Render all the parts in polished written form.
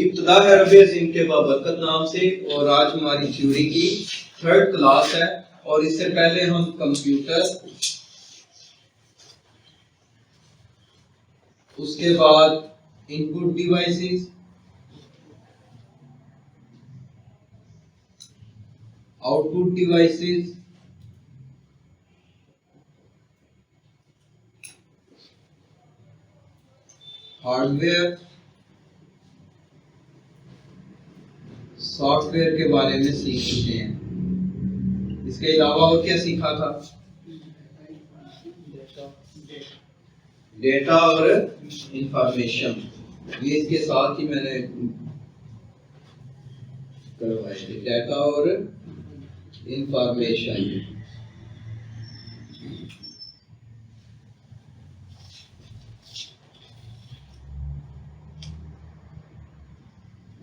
इब्तिदा है रब्बे अज़ीम के बाबरकत नाम से। और आज हमारी थ्योरी की 3rd क्लास है। और इससे पहले हम कंप्यूटर, उसके बाद input devices, output devices, hardware, software के बारे में सीख चुके हैं। इसके अलावा और क्या सीखा था? डेटा और इंफॉर्मेशन, ये इसके साथ ही मैंने करवाया है, डेटा और information.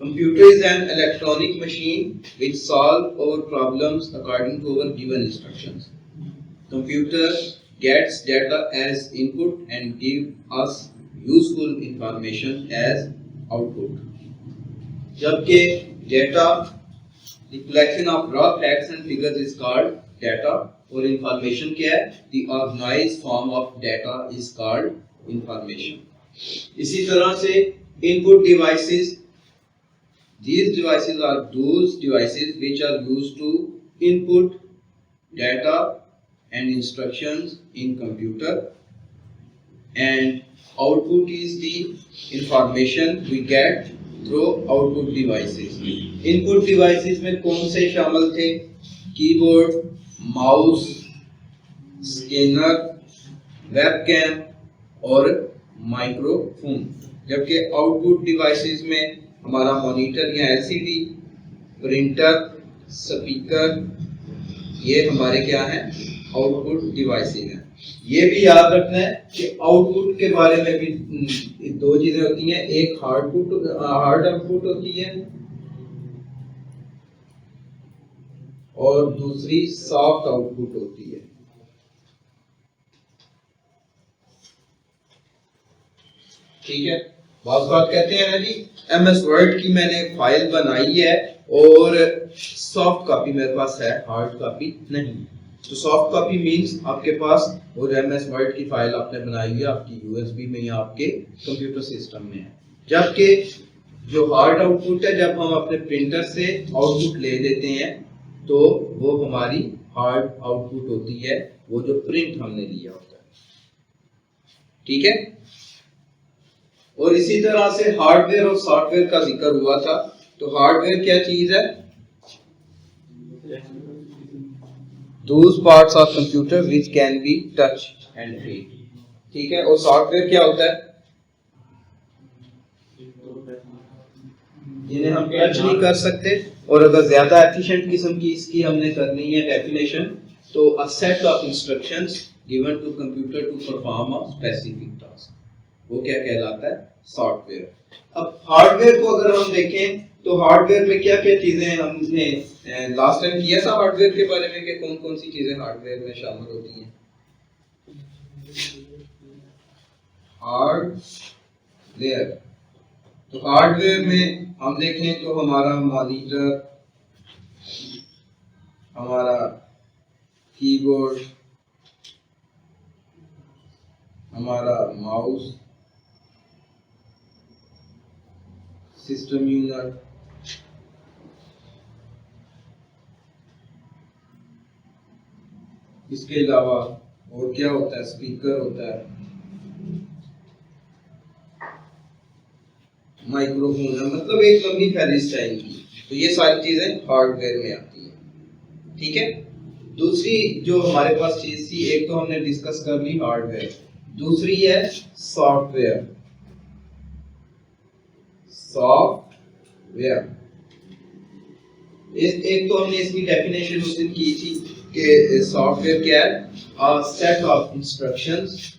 Computer is an electronic machine which solve our problems according to our given instructions. Computer gets data as input and give us useful information as output. जबकि data, the collection of raw facts and figures is called data, और information क्या है? The organized form of data is called information. इसी तरह से input devices, these devices are those devices which are used to input data and instructions in computer, and output is the information we get through output devices. Input devices में कौन से शामिल थे? Keyboard, mouse, scanner, webcam और microphone. जबकि output devices में हमारा monitor या एलसीडी, प्रिंटर, स्पीकर, ये हमारे क्या हैं? आउटपुट डिवाइसेस हैं। ये भी याद रखना है कि आउटपुट के बारे में भी दो चीजें होती हैं, एक हार्ड आउटपुट होती है और दूसरी सॉफ्ट आउटपुट होती है। ठीक है, बात कहते हैं ना जी, एमएस वर्ड की मैंने फाइल बनाई है और सॉफ्ट कॉपी मेरे पास है, हार्ड कॉपी नहीं। तो सॉफ्ट कॉपी मींस आपके पास और एमएस वर्ड की फाइल आपने बनाई हुई है आपकी यूएसबी में या आपके कंप्यूटर सिस्टम में है। जबकि जो हार्ड आउटपुट है, जब हम अपने प्रिंटर से आउटपुट ले देते हैं तो वो हमारी हार्ड आउटपुट होती है, वो जो प्रिंट हमने लिया होता है। ठीक है, और इसी तरह से हार्डवेयर और सॉफ्टवेयर का जिक्र हुआ था। तो हार्डवेयर क्या चीज है? Those parts of computer which can be touched and feel। ठीक है, और सॉफ्टवेयर क्या होता है? जिन्हें हम टच नहीं कर सकते। और अगर ज्यादा एफिशिएंट किस्म की इसकी हमने करनी है डेफिनेशन, तो a set of instructions given to computer to perform a specific task, वो क्या कहलाता है? सॉफ्टवेयर। अब हार्डवेयर को अगर हम देखें तो हार्डवेयर में क्या क्या चीजें हमने लास्ट टाइम किया था हार्डवेयर के बारे में कि कौन कौन सी चीजें हार्डवेयर में शामिल होती हैं। हार्डवेयर, तो हार्डवेयर में हम देखें तो हमारा मॉनिटर, हमारा कीबोर्ड, हमारा माउस, सिस्टम यूनिट, इसके अलावा और क्या होता है? स्पीकर होता है, माइक्रोफोन है, मतलब एक लंबी फहरिस्त है इनकी। तो ये सारी चीजें हार्डवेयर में आती हैं। ठीक है, दूसरी जो हमारे पास चीज थी, एक तो हमने डिस्कस कर ली हार्डवेयर, दूसरी है सॉफ्टवेयर। सॉफ्टवेयर एक तो हमने इसकी डेफिनेशन उस दिन की थी कि सॉफ्टवेयर क्या है? A set of instructions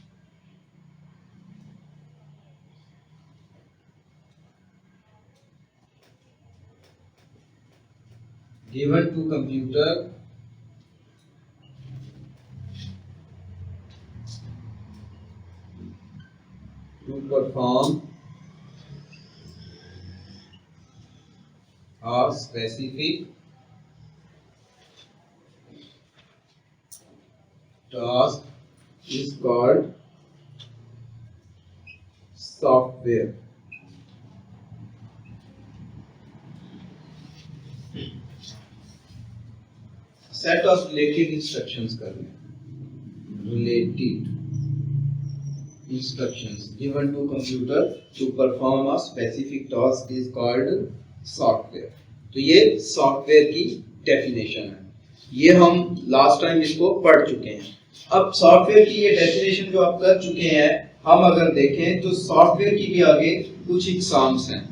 given to computer to perform a specific task is called software. Set of related instructions करने, related instructions given to computer to perform a specific task is called software. तो ये software की definition है. ये हम last time इसको पढ़ चुके हैं. अब सॉफ्टवेयर की ये डेफिनेशन जो आप कर चुके हैं, हम अगर देखें तो सॉफ्टवेयर की भी आगे कुछ इकसाम्स हैं.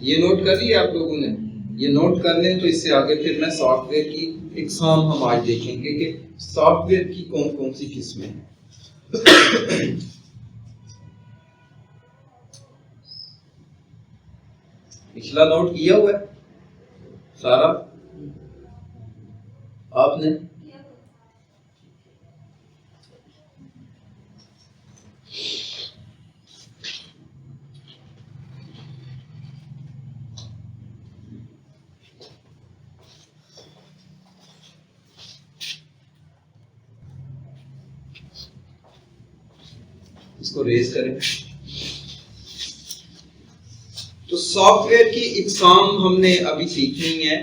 ये नोट कर लिया आप लोगों ने? ये नोट कर लें तो इससे आगे फिर मैं सॉफ्टवेयर की इकसाम हम आज देखेंगे कि सॉफ्टवेयर की कौन कौन सी किस्में हैं. पिछला नोट किया हुआ है सारा आपने? इसको रेज करें. तो सॉफ्टवेयर की इकसाम हमने अभी सीखनी है.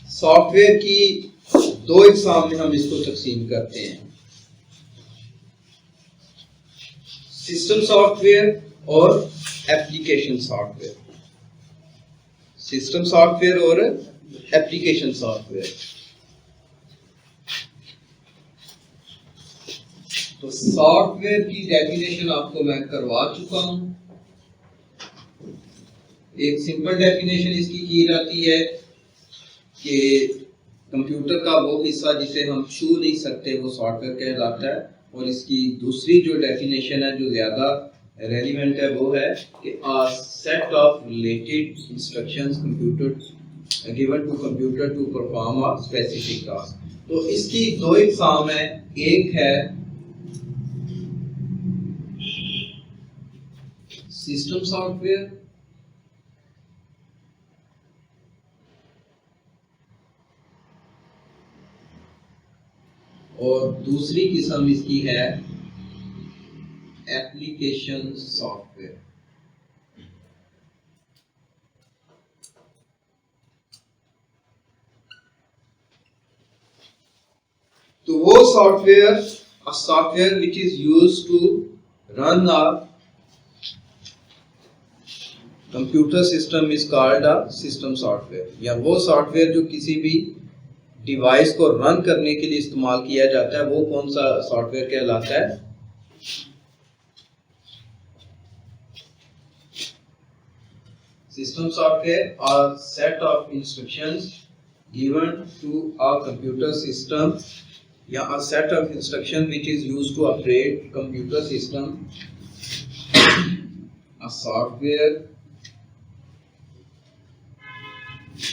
सॉफ्टवेयर की दो इकसाम में हम इसको तकसीम करते हैं, सिस्टम सॉफ्टवेयर और एप्लीकेशन सॉफ्टवेयर. सिस्टम सॉफ्टवेयर और एप्लीकेशन सॉफ्टवेयर. तो सॉफ्टवेयर की डेफिनेशन आपको मैं करवा चुका हूं. एक सिंपल डेफिनेशन इसकी की जाती है कि कंप्यूटर का वो हिस्सा जिसे हम छू नहीं सकते वो सॉफ्टवेयर कहलाता है. और इसकी दूसरी जो डेफिनेशन है जो ज्यादा रेलिवेंट है वो है कि a set of related instructions computer given to computer to perform a specific task. तो इसकी दो इकसाम है. एक है सिस्टम सॉफ्टवेयर और दूसरी किस्म इसकी है एप्लीकेशन सॉफ्टवेयर. तो वो software, a software which is used to run a computer system is called a system software. या वो सॉफ्टवेयर जो किसी भी डिवाइस को रन करने के लिए इस्तेमाल किया जाता है वो कौन सा सॉफ्टवेयर कहलाता है? System software are set of instructions given to a computer system या a set of instructions which is used to operate computer system. A software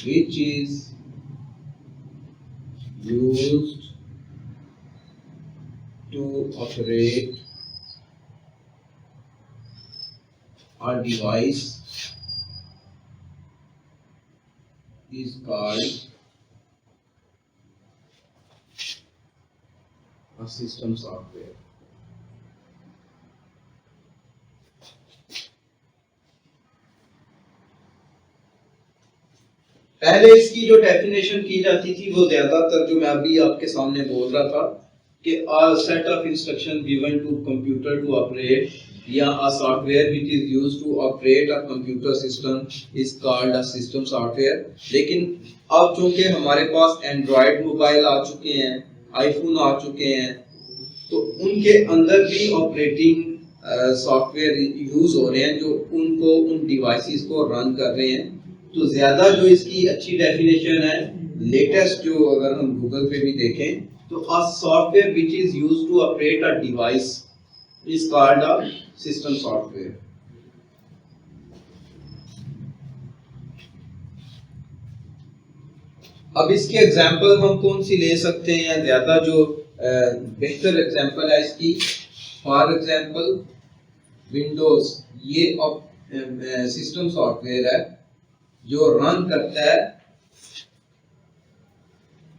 which is used to operate a device is called a system software. पहले इसकी जो definition की जाती थी वो ज्यादातर जो मैं अभी आपके सामने बोल रहा था कि a set of instruction given to computer to operate या a software which is used to operate a computer system is called a system software. लेकिन अब चूंकि हमारे पास एंड्रॉयड मोबाइल आ चुके हैं, आईफोन आ चुके हैं, तो उनके अंदर भी ऑपरेटिंग सॉफ्टवेयर यूज हो रहे हैं जो उनको उन डिवाइसेस को रन कर रहे हैं. तो ज्यादा जो इसकी अच्छी डेफिनेशन है लेटेस्ट जो अगर हम गूगल पे भी देखें तो a software which is used to operate a device is called a system software. अब इसके एग्जांपल हम कौन सी ले सकते हैं? ज्यादा जो बेहतर एग्जांपल है इसकी, फॉर एग्जांपल विंडोज, ये सिस्टम सॉफ्टवेयर है जो रन करता है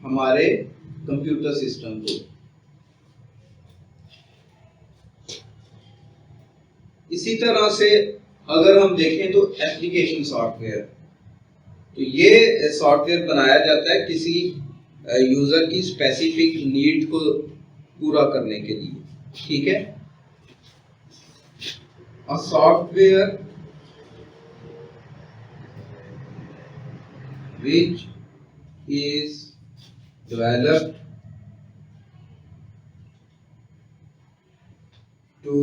हमारे कंप्यूटर सिस्टम को। इसी तरह से अगर हम देखें तो एप्लीकेशन सॉफ्टवेयर, तो ये सॉफ्टवेयर बनाया जाता है किसी यूजर की स्पेसिफिक नीड को पूरा करने के लिए, ठीक है। A software which is developed to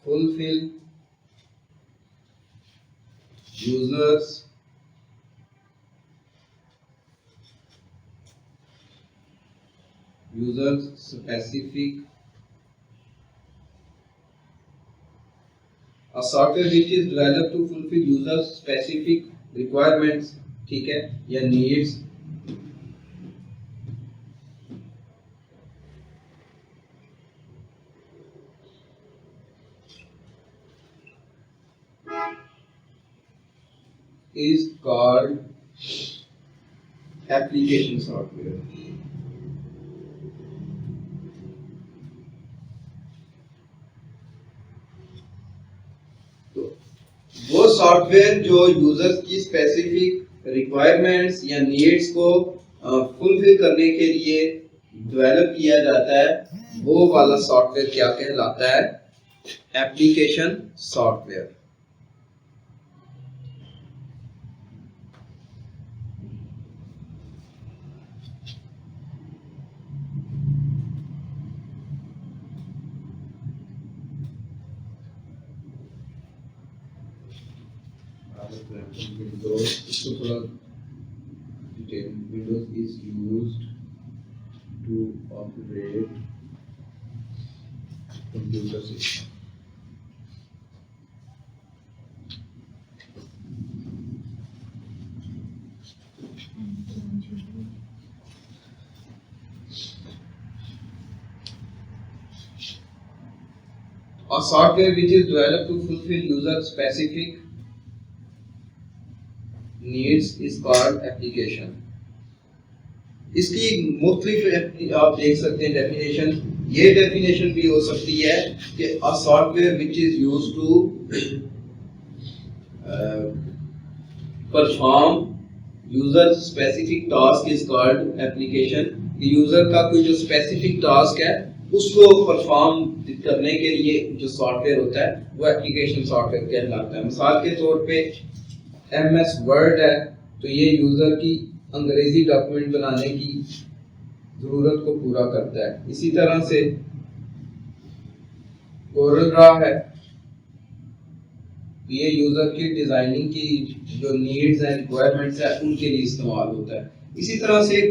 fulfill users specific a software which is developed to fulfill user specific requirements, ठीक है, या needs is called application software. तो वो सॉफ्टवेयर जो यूजर्स की स्पेसिफिक रिक्वायरमेंट्स या नीड्स को फुलफिल करने के लिए डेवलप किया जाता है, वो वाला सॉफ्टवेयर क्या कहलाता है? Application software. Windows is used to operate computer system. A software which is developed to fulfill user specific needs is called application. इसकी मुख्तलिफ आप देख सकते हैं डेफिनेशन। ये डेफिनेशन भी हो सकती है कि a software which is used to perform user specific task is called application। User का कोई जो स्पेसिफिक टास्क है उसको परफॉर्म करने के लिए जो सॉफ्टवेयर होता है वो एप्लीकेशन सॉफ्टवेयर कहलाता है। मिसाल के तौर पे MS वर्ड है, तो ये यूजर की अंग्रेजी डॉक्यूमेंट बनाने की जरूरत को पूरा करता है। इसी तरह से कोरल ड्रा है, ये यूजर की डिजाइनिंग की जो नीड्स एंड रिक्वायरमेंट्स है उनके लिए इस्तेमाल होता है। इसी तरह से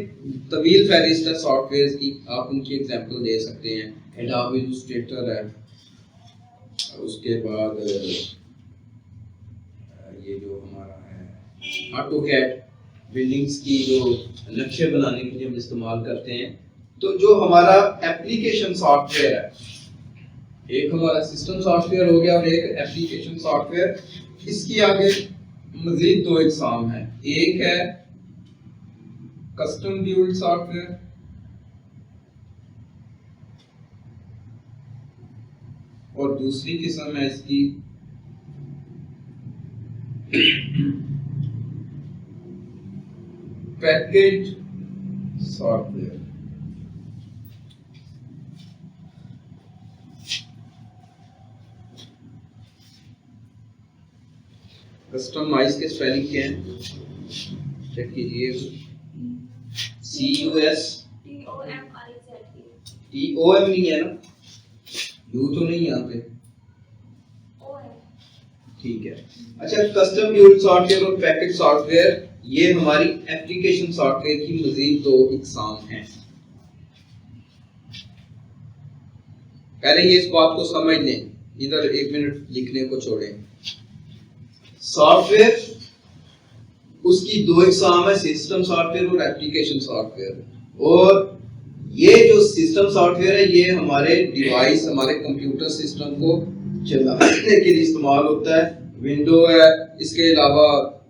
तवील फहरिस्त है सॉफ्टवेयर की, आप उनकी एग्जांपल दे सकते हैं। एडोबी इलस्ट्रेटर है, उसके बाद ये जो हमारा है ऑटोकैड, बिल्डिंग्स की जो नक्शे बनाने के लिए हम इस्तेमाल करते हैं। तो जो हमारा एप्लीकेशन सॉफ्टवेयर है, एक हमारा सिस्टम सॉफ्टवेयर हो गया और एक एप्लीकेशन सॉफ्टवेयर। इसकी आगे मजीद दो इकसाम है, एक है कस्टम बिल्ड सॉफ्टवेयर और दूसरी किस्म है इसकी पैकेज सॉफ्टवेयर। कस्टमाइज के स्पेलिंग क्या है चेक कीजिए। TOM नहीं है ना, यू तो नहीं यहाँ पे, ठीक है। अच्छा, कस्टम बिल्ड सॉफ्टवेयर और पैकेज सॉफ्टवेयर ये हमारी एप्लीकेशन सॉफ्टवेयर की मजीद दो इकसाम हैं। पहले ये इस बात को समझ लें, इधर एक मिनट लिखने को छोड़ें। सॉफ्टवेयर उसकी दो इकसाम है, सिस्टम सॉफ्टवेयर और एप्लीकेशन सॉफ्टवेयर। और ये जो सिस्टम सॉफ्टवेयर है ये हमारे डिवाइस, हमारे कंप्यूटर सिस्टम को चलाने के लिए इस्तेमाल होता है। विंडो है, इसके अलावा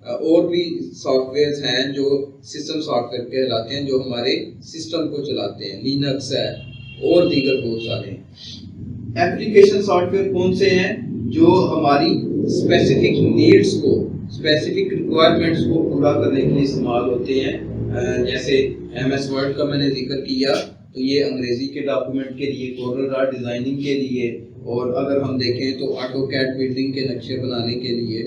और भी सॉफ्टवेयर हैं जो सिस्टम सॉफ्टवेयर कहलाते हैं, जो हमारे सिस्टम को चलाते हैं। लिनक्स है और दीगर बहुत सारे हैं। एप्लीकेशन सॉफ्टवेयर कौन से हैं? जो हमारी स्पेसिफिक नीड्स को, स्पेसिफिक रिक्वायरमेंट्स को पूरा करने के लिए इस्तेमाल होते हैं। जैसे MS वर्ड का मैंने जिक्र किया, तो ये अंग्रेजी के डॉक्यूमेंट के लिए, कोरल ड्रॉ डिज़ाइनिंग के लिए, और अगर हम देखें तो ऑटोकैड बिल्डिंग के नक्शे बनाने के लिए,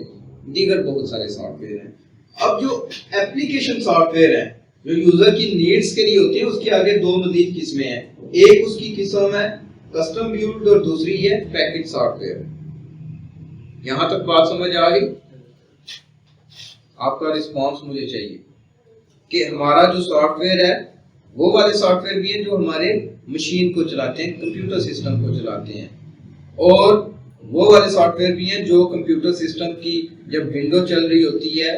दीगर बहुत सारे सॉफ्टवेयर हैं। अब जो एप्लीकेशन सॉफ्टवेयर हैं जो यूजर की नीड्स के लिए होते हैं, उसके आगे दो मजीद किस्में हैं। एक उसकी किस्म है कस्टम बिल्ड और दूसरी है पैकेज सॉफ्टवेयर। यहां तक बात समझ आ गई? आपका रिस्पांस मुझे चाहिए कि हमारा जो सॉफ्टवेयर है वो वाले सॉफ्टवेयर भी हैं जो हमारे मशीन को चलाते हैं, कंप्यूटर सिस्टम को चलाते हैं, और वो वाले सॉफ्टवेयर भी हैं जो कंप्यूटर सिस्टम की जब विंडो चल रही होती है,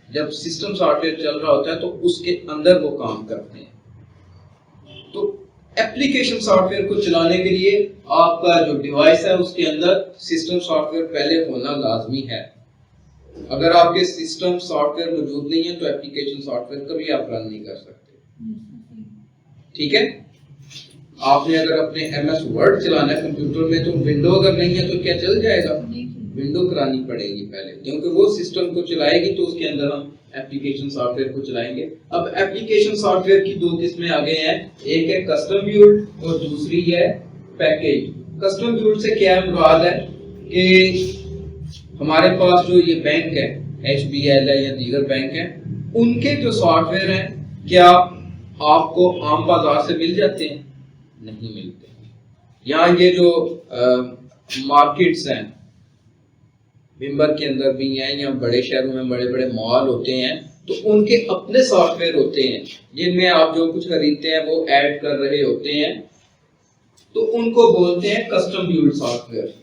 जब सिस्टम सॉफ्टवेयर चल रहा होता है, तो उसके अंदर वो काम करते हैं। तो एप्लीकेशन सॉफ्टवेयर को चलाने के लिए आपका जो डिवाइस है उसके अंदर सिस्टम सॉफ्टवेयर पहले होना लाजमी है। अगर आपके सिस्टम सॉफ्टवेयर मौजूद नहीं है तो एप्लीकेशन सॉफ्टवेयर कभी आप रन नहीं कर सकते। ठीक है? आपने अगर अपने MS वर्ड चलाना है कंप्यूटर में, तो विंडो अगर नहीं है तो क्या चल जाएगा? विंडो करानी पड़ेगी पहले, क्योंकि वो सिस्टम को चलाएगी, तो उसके अंदर हम एप्लीकेशन सॉफ्टवेयर को चलाएंगे। अब एप्लीकेशन सॉफ्टवेयर की दो किस्में आगे हैं, एक है कस्टम बिल्ड और दूसरी है पैकेज। कस्टम बिल्ड से क्या मुराद है कि हमारे पास जो ये बैंक है, HBL है या दीगर बैंक है, उनके जो सॉफ्टवेयर हैं क्या आपको आम बाजार से मिल जाते हैं? नहीं मिलते। यहाँ ये जो मार्केट्स हैं, विम्बर के अंदर भी हैं या बड़े शहरों में बड़े बड़े मॉल होते हैं, तो उनके अपने सॉफ्टवेयर होते हैं जिनमें आप जो कुछ खरीदते हैं वो ऐड कर रहे होते हैं, तो उनको बोलते हैं कस्टम बिल्ड सॉफ्टवेयर।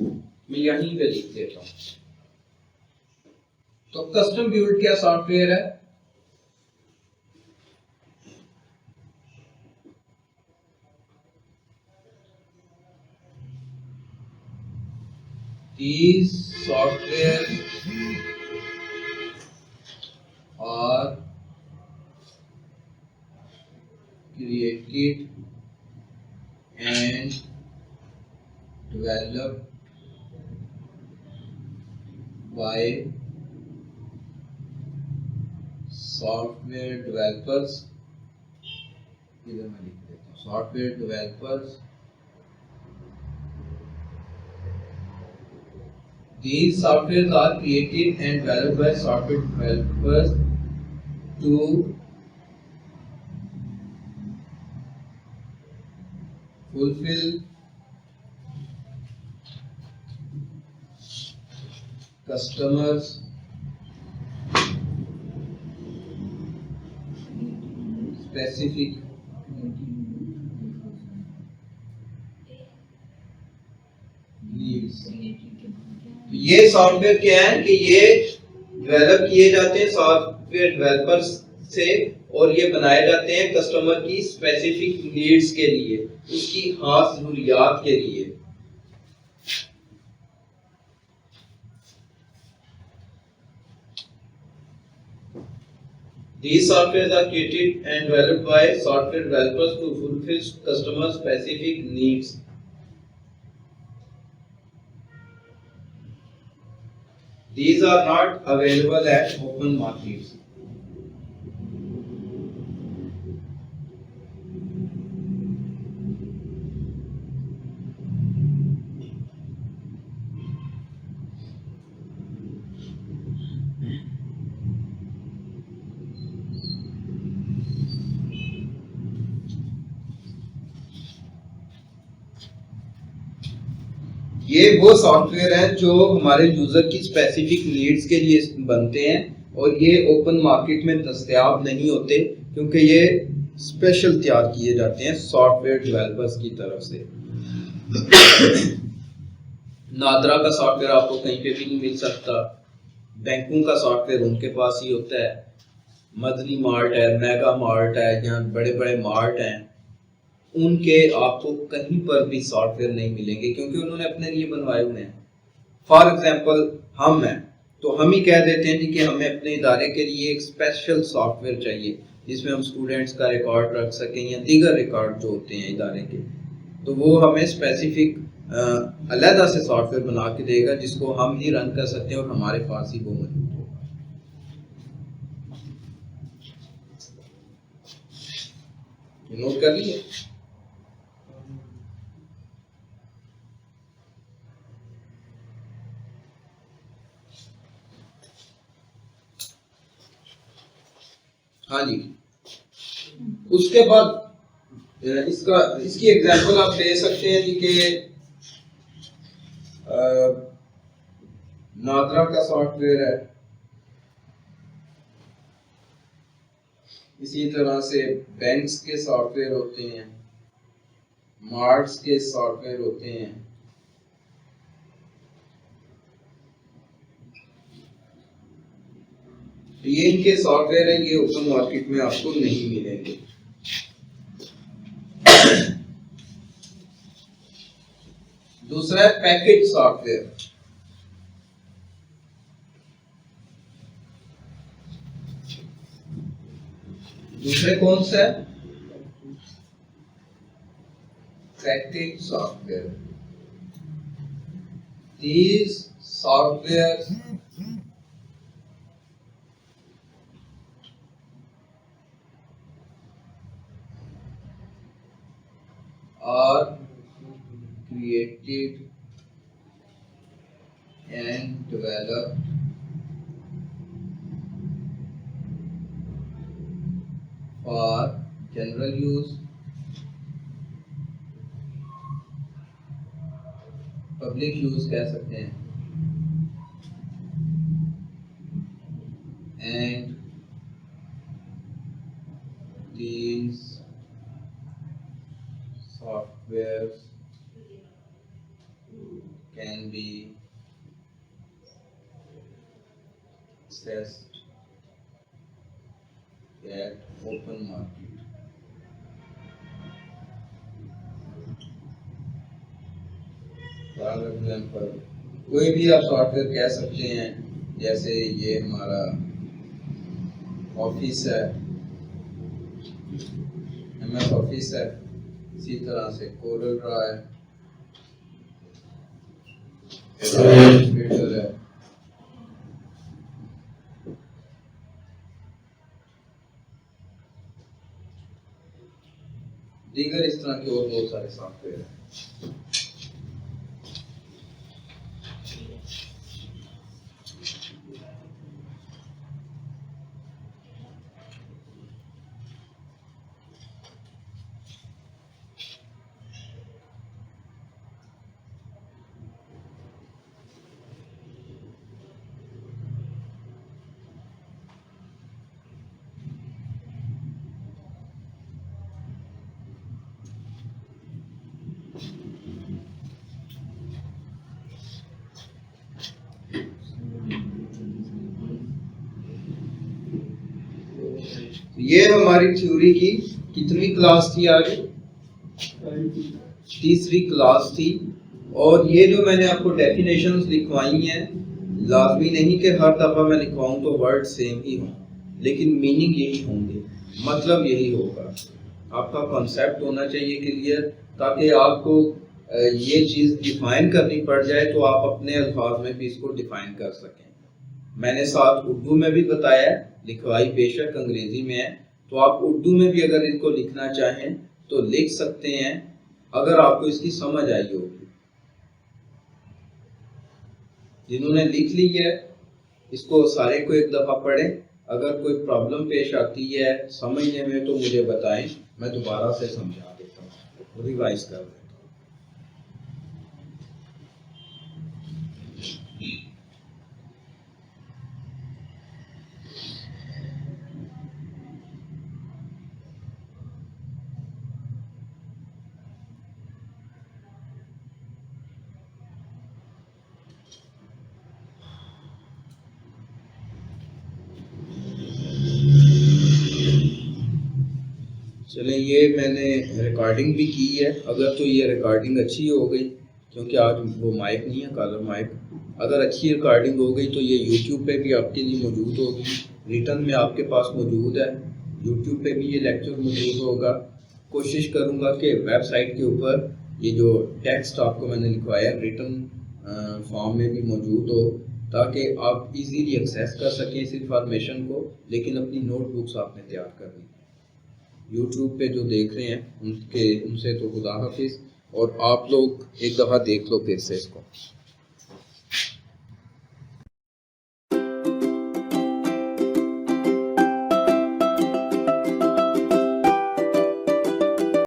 मैं यहीं पे लिख देता हूँ। तो कस्टम बिल्ड क्या सॉफ्टवेयर है? These software are created and developed by software developers. इधर मैं लिख देता हूँ, software developers. These softwares are created and developed by software developers to fulfill customers' specific needs. तो ये सॉफ्टवेयर क्या है कि ये डेवलप किए जाते हैं सॉफ्टवेयर डेवलपर्स से, और ये बनाए जाते हैं कस्टमर की स्पेसिफिक नीड्स के लिए, उसकी खास जरूरियात के लिए। These softwares are created and developed by software developers to fulfill customer specific needs. These are not available at open markets. ये वो सॉफ्टवेयर हैं जो हमारे यूजर की स्पेसिफिक नीड्स के लिए बनते हैं, और ये ओपन मार्केट में दस्तयाब नहीं होते, क्योंकि ये स्पेशल तैयार किए जाते हैं सॉफ्टवेयर डेवलपर्स की तरफ से। नादरा का सॉफ्टवेयर आपको कहीं पे भी नहीं मिल सकता, बैंकों का सॉफ्टवेयर उनके पास ही होता है, मदनी मार्ट है, मेगा मार्ट है, जहाँ बड़े बड़े मार्ट हैं, उनके आपको कहीं पर भी सॉफ्टवेयर नहीं मिलेंगे, क्योंकि उन्होंने अपने लिए बनवाए हुए हैं। फॉर एग्जाम्पल हम हैं, तो हम ही कह देते हैं कि हमें अपने इदारे के लिए एक स्पेशल सॉफ्टवेयर चाहिए जिसमें हम स्टूडेंट्स का रिकॉर्ड रख सकें या दीगर रिकॉर्ड जो होते हैं इदारे के, तो वो हमें स्पेसिफिक अलहदा से सॉफ्टवेयर बना के देगा जिसको हम ही रन कर सकते हैं और हमारे पास ही वो मौजूद होगा। नोट कर लिए? हाँ जी। उसके बाद इसकी एग्जांपल आप दे सकते हैं जी कि नादरा का सॉफ्टवेयर है, इसी तरह से बैंक्स के सॉफ्टवेयर होते हैं, मार्ट्स के सॉफ्टवेयर होते हैं, ये इनके सॉफ्टवेयर है, ये ओपन मार्केट में आपको नहीं मिलेंगे। दूसरा है पैकेज सॉफ्टवेयर। दूसरे कौन सा है? Package software. These softwares are created and developed for general use, public use कह सकते हैं, and these softwares can be accessed at open market. For example कोई भी आप सॉफ्टवेयर कह सकते हैं, जैसे ये हमारा ऑफिस है, MS ऑफिस है, इसी तरह से कोरल ड्रॉ है, फिल्टर है, दीगर इस तरह के और बहुत सारे सॉफ्टवेयर हैं। ये हमारी थ्योरी की कितनी क्लास थी? आगे तीसरी क्लास थी। और ये जो मैंने आपको डेफिनेशंस लिखवाई हैं, लाजमी नहीं कि हर दफ़ा मैं लिखवाऊं तो वर्ड सेम ही हों, लेकिन मीनिंग यही होंगे, मतलब यही होगा। आपका कॉन्सेप्ट होना चाहिए क्लियर, ताकि आपको ये चीज़ डिफाइन करनी पड़ जाए तो आप अपने अल्फाज में भी इसको डिफाइन कर सकें। मैंने साथ उर्दू में भी बताया, लिखवाई बेशक अंग्रेजी में है, तो आप उर्दू में भी अगर इनको लिखना चाहें तो लिख सकते हैं, अगर आपको इसकी समझ आई होगी। जिन्होंने लिख ली है इसको सारे को एक दफ़ा पढ़ें, अगर कोई प्रॉब्लम पेश आती है समझने में तो मुझे बताएं, मैं दोबारा से समझा देता हूँ, रिवाइज कर देता हूँ। चलें, ये मैंने रिकॉर्डिंग भी की है, अगर तो ये रिकॉर्डिंग अच्छी हो गई, क्योंकि आज वो माइक नहीं है, कॉलर माइक, अगर अच्छी रिकॉर्डिंग हो गई तो ये यूट्यूब पे भी आपके लिए मौजूद होगी, रिटर्न में आपके पास मौजूद है, यूट्यूब पे भी ये लेक्चर मौजूद होगा। कोशिश करूँगा कि वेबसाइट के ऊपर ये जो टेक्स्ट आपको मैंने लिखवाया रिटर्न फॉर्म में भी मौजूद हो, ताकि आप इजीली एक्सेस कर सकें इस इंफॉर्मेशन को। लेकिन अपनी नोटबुक्स आपने तैयार करनी। यूट्यूब पे जो देख रहे हैं उनसे तो खुदा हाफिज़, और आप लोग एक दफ़ा देख लो फिर से इसको।